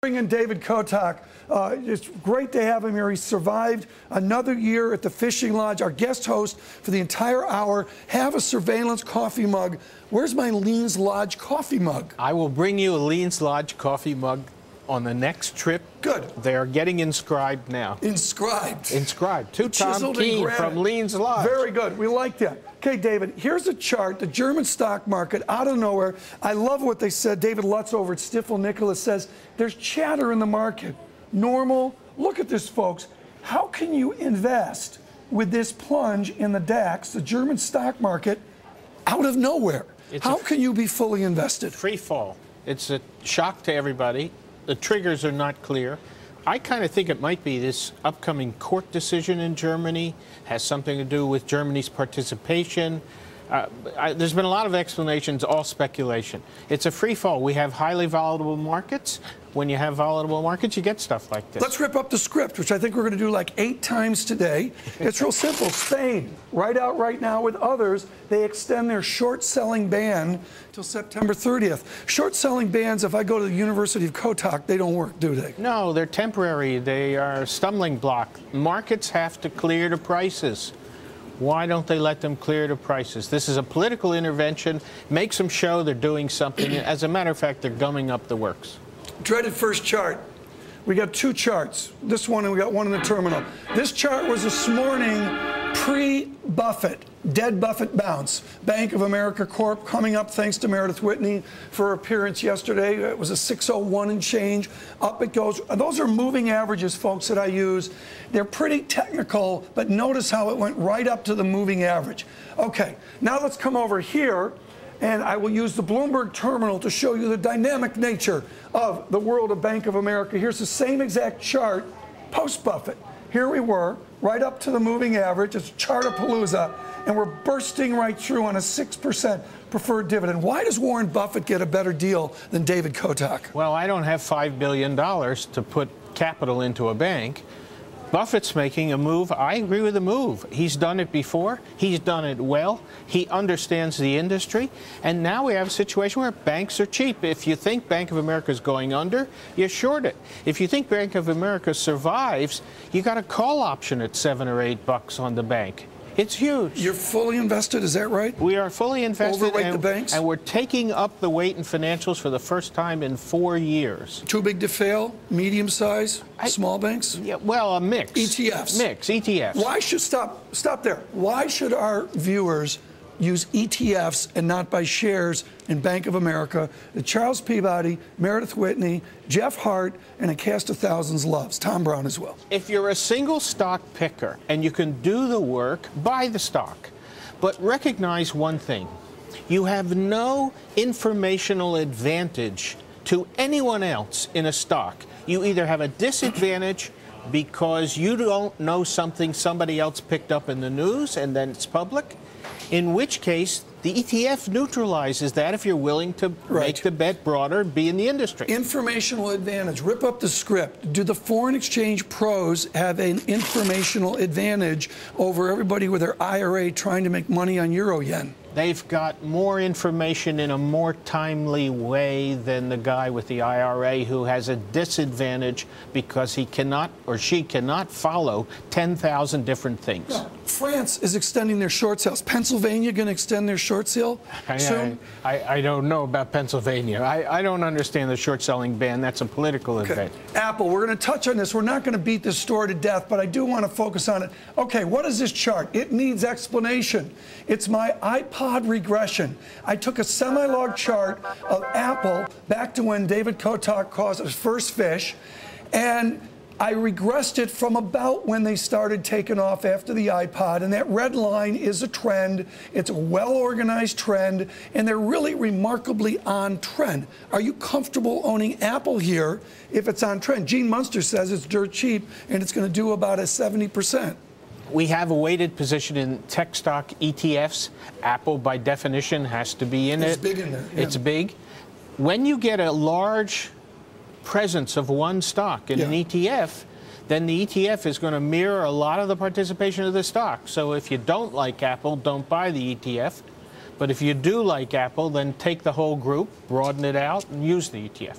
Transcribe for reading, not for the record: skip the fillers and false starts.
Bring in David Kotok. It's great to have him here. He survived another year at the fishing lodge. Our guest host for the entire hour. Have a surveillance coffee mug. Where's my Leans Lodge coffee mug? I will bring you a Leans Lodge coffee mug on the next trip. Good. They are getting inscribed now. Inscribed? Inscribed. To Tom Keene from Leans Lodge. Very good. We like that. Okay, David, here's a chart. The German stock market, out of nowhere. I love what they said. David Lutz over at Stifel Nicholas says, there's chatter in the market. Normal. Look at this, folks. How can you invest with this plunge in the DAX, the German stock market, out of nowhere? How can you be fully invested? Free fall. It's a shock to everybody. The triggers are not clear. I kind of think it might be this upcoming court decision in Germany has something to do with Germany's participation. There's been a lot of explanations, all speculation. It's a free fall. We have highly volatile markets. When you have volatile markets, you get stuff like this. Let's rip up the script, which I think we're going to do like 8 times today. It's real simple. Spain, right out right now with others, they extend their short-selling ban till September 30th. Short-selling bans, if I go to the University of Kotok, they don't work, do they? No, they're temporary. They are a stumbling block. Markets have to clear the prices. Why don't they let them clear the prices? This is a political intervention. Makes them show they're doing something. As a matter of fact, they're gumming up the works. Dreaded first chart. We got 2 charts. This one and we got one in the terminal. This chart was this morning pre-Buffett, dead Buffett bounce. Bank of America Corp coming up thanks to Meredith Whitney for her appearance yesterday. It was a 601 and change. Up it goes. Those are moving averages, folks, that I use. They're pretty technical, but notice how it went right up to the moving average. Okay, now let's come over here. And I will use the Bloomberg terminal to show you the dynamic nature of the world of Bank of America. Here's the same exact chart post-Buffett. Here we were, right up to the moving average. It's Chartapalooza, and we're bursting right through on a 6% preferred dividend. Why does Warren Buffett get a better deal than David Kotok? Well, I don't have $5 billion to put capital into a bank. Buffett's making a move. I agree with the move. He's done it before. He's done it well. He understands the industry. And now we have a situation where banks are cheap. If you think Bank of America is going under, you short it. If you think Bank of America survives, you got a call option at $7 or $8 on the bank. It's huge. You're fully invested, is that right? We are fully invested. Overweight the banks? And we're taking up the weight in financials for the first time in 4 years. Too big to fail? Medium size? Small banks? Yeah, well, a mix. ETFs? Mix, ETFs. Why should, stop there. Why should our viewers use ETFs and not buy shares in Bank of America that Charles Peabody, Meredith Whitney, Jeff Hart, and a cast of thousands loves? Tom Brown as well. If you're a single stock picker and you can do the work, buy the stock. But recognize one thing. You have no informational advantage to anyone else in a stock. You either have a disadvantage because you don't know something somebody else picked up in the news and then it's public, in which case the ETF neutralizes that if you're willing to make the bet broader and be in the industry. Informational advantage. Rip up the script. Do the foreign exchange pros have an informational advantage over everybody with their IRA trying to make money on euro yen? They've got more information in a more timely way than the guy with the IRA who has a disadvantage because he cannot or she cannot follow 10,000 different things. No. France is extending their short sales. Pennsylvania going to extend their short sale soon? I don't know about Pennsylvania. I don't understand the short selling ban. That's a political event. Apple, we're going to touch on this. We're not going to beat this story to death, but I do want to focus on it. Okay, what is this chart? It needs explanation. It's my iPod regression. I took a semi-log chart of Apple back to when David Kotok caught his first fish, and I regressed it from about when they started taking off after the iPod, and that red line is a trend. It's a well-organized trend, and they're really remarkably on trend. Are you comfortable owning Apple here if it's on trend? Gene Munster says it's dirt cheap, and it's going to do about a 70%. We have a weighted position in tech stock ETFs. Apple, by definition, has to be in it. It's big in there. Yeah. It's big. When you get a large presence of one stock in an ETF, then the ETF is going to mirror a lot of the participation of the stock. So if you don't like Apple, don't buy the ETF. But if you do like Apple, then take the whole group, broaden it out, and use the ETF.